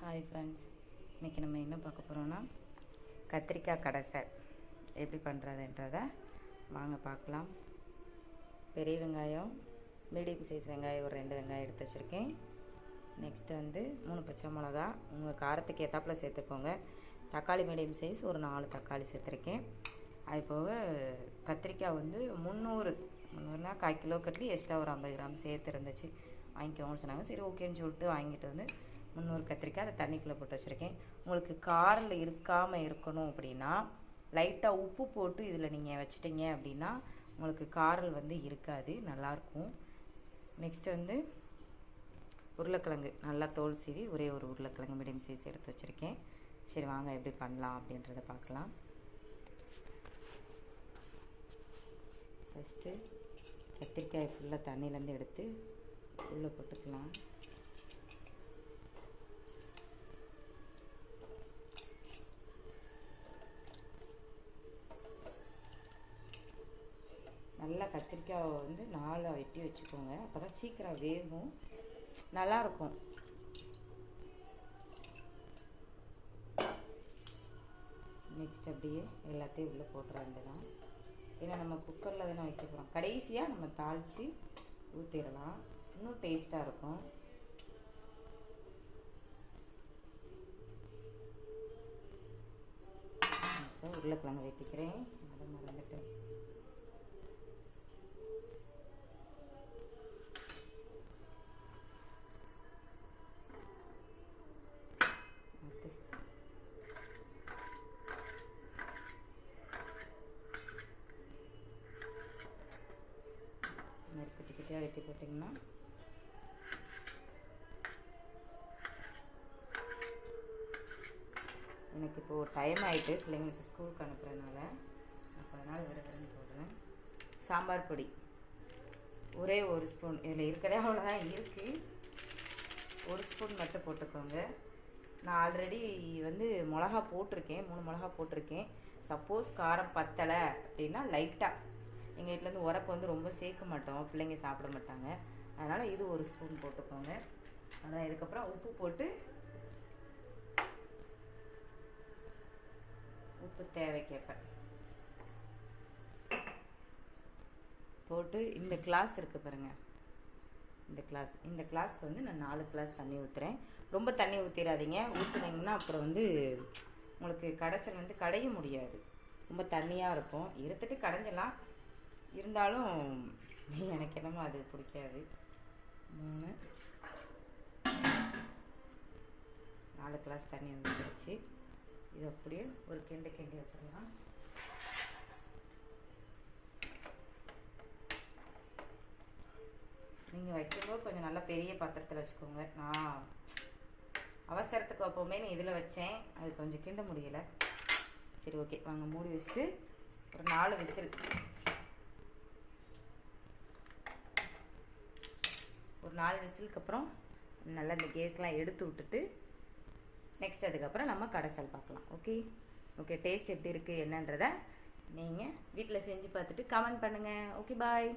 Hi friends, இன்றைக்கி நம்ம என்ன பார்க்க போகிறோன்னா கத்திரிக்காய் கடைசை எப்படி பண்ணுறதுன்றதை வாங்க பார்க்கலாம். பெரிய வெங்காயம், மீடியம் சைஸ் வெங்காயம் ஒரு 2 வெங்காயம் எடுத்து வச்சுருக்கேன். நெக்ஸ்ட்டு 3 பச்சை மிளகா, உங்கள் காரத்துக்கு ஏற்றாப்புல சேர்த்துக்கோங்க. தக்காளி மீடியம் சைஸ் ஒரு 4 தக்காளி சேர்த்துருக்கேன். அது போக கத்திரிக்காய் 300னா 1/4 கிலோ கட்லி எக்ஸ்ட்ரா ஒரு 50 கிராம் சேர்த்து இருந்துச்சு, வாங்கிக்கோங்கன்னு சொன்னாங்க. சரி ஓகேன்னு சொல்லிட்டு வாங்கிட்டு 300 கத்திரிக்காய் அதை தண்ணிக்குள்ளே போட்டு வச்சுருக்கேன். உங்களுக்கு காரில் இருக்காமல் இருக்கணும் அப்படின்னா லைட்டாக உப்பு போட்டு இதில் நீங்கள் வச்சிட்டிங்க அப்படின்னா உங்களுக்கு காரல் இருக்காது, நல்லாயிருக்கும். நெக்ஸ்ட்டு உருளைக்கிழங்கு நல்லா தோல் சீவி ஒரே ஒரு உருளைக்கிழங்கு மீடியம் சைஸ் எடுத்து வச்சுருக்கேன். சரி வாங்க எப்படி பண்ணலாம் அப்படின்றத பார்க்கலாம். ஃபஸ்ட்டு கத்திரிக்காய் ஃபுல்லாக தண்ணியிலேருந்து எடுத்து உள்ளே போட்டுக்கலாம். நல்லா கத்திரிக்காயை 4 வெட்டி வச்சுக்கோங்க, அப்போ தான் சீக்கிரம் வேகும், நல்லாயிருக்கும். நெக்ஸ்ட் அப்படியே எல்லாத்தையும் உள்ளே போட்டுற வேண்டியதான். ஏன்னா நம்ம குக்கரில் தானே வைக்க போகிறோம். கடைசியாக நம்ம தாளித்து ஊற்றிடலாம், இன்னும் டேஸ்ட்டாக இருக்கும். உருளைக்கிழங்கு வெட்டிக்கிறேன், அதை மறந்துட்டேன். குட்டி குட்டியாக வெட்டி போட்டிங்கன்னா எனக்கு இப்போது டைம் ஆகிட்டு பிள்ளைங்களுக்கு ஸ்கூலுக்கு அனுப்புறதுனால அப்போ அதனால் விரட்டுன்னு போடுறேன். சாம்பார் பொடி ஒரே 1 ஸ்பூன், இதில் இருக்கிறதே அவ்வளோதான் இருக்குது, 1 ஸ்பூன் மட்டும் போட்டுக்கோங்க. நான் ஆல்ரெடி மிளகா போட்டிருக்கேன், 3 மிளகா போட்டிருக்கேன். சப்போஸ் காரம் பத்தலை அப்படின்னா லைட்டாக, எங்கள் வீட்டிலேருந்து உரப்பு ரொம்ப சேர்க்க மாட்டோம், பிள்ளைங்க சாப்பிட மாட்டாங்க, அதனால் இது 1 ஸ்பூன் போட்டுக்கோங்க. அதான் இதுக்கப்புறம் உப்பு போட்டு, உப்பு தேவைக்கேற்ப போட்டு இந்த கிளாஸ் இருக்குது பாருங்கள், இந்த கிளாஸ்க்கு நான் 4 கிளாஸ் தண்ணி ஊற்றுறேன். ரொம்ப தண்ணி ஊற்றிடாதீங்க, ஊற்றுனீங்கன்னா அப்புறம் உங்களுக்கு கடைசல் கடைய முடியாது, ரொம்ப தண்ணியாக இருக்கும். இருந்துட்டு கடைஞ்சலாம், இருந்தாலும் எனக்கு என்னமோ அது பிடிக்காது. 4 கிளாஸ் தண்ணி ஊற்றிடுச்சு. இது அப்படியே ஒரு கிண்டி வச்சிடலாம். நீங்கள் வைக்கும்போது கொஞ்சம் நல்லா பெரிய பாத்திரத்தில் வச்சுக்கோங்க. நான் அவசரத்துக்கு வைப்போமே இதில் வச்சேன், அது கொஞ்சம் கிண்ட முடியலை. சரி ஓகே, வாங்க மூடி வச்சுட்டு ஒரு 4 விசில், ஒரு 4 விசிலுக்கு அப்புறம் நல்லா இந்த கேஸ்லாம் எடுத்து விட்டுட்டு நெக்ஸ்ட் அதுக்கப்புறம் நம்ம கடைசல் பார்க்கலாம். ஓகே டேஸ்ட் எப்படி இருக்குது என்னன்றதை நீங்கள் வீட்டில் செஞ்சு பார்த்துட்டு கமெண்ட் பண்ணுங்கள். Okay bye.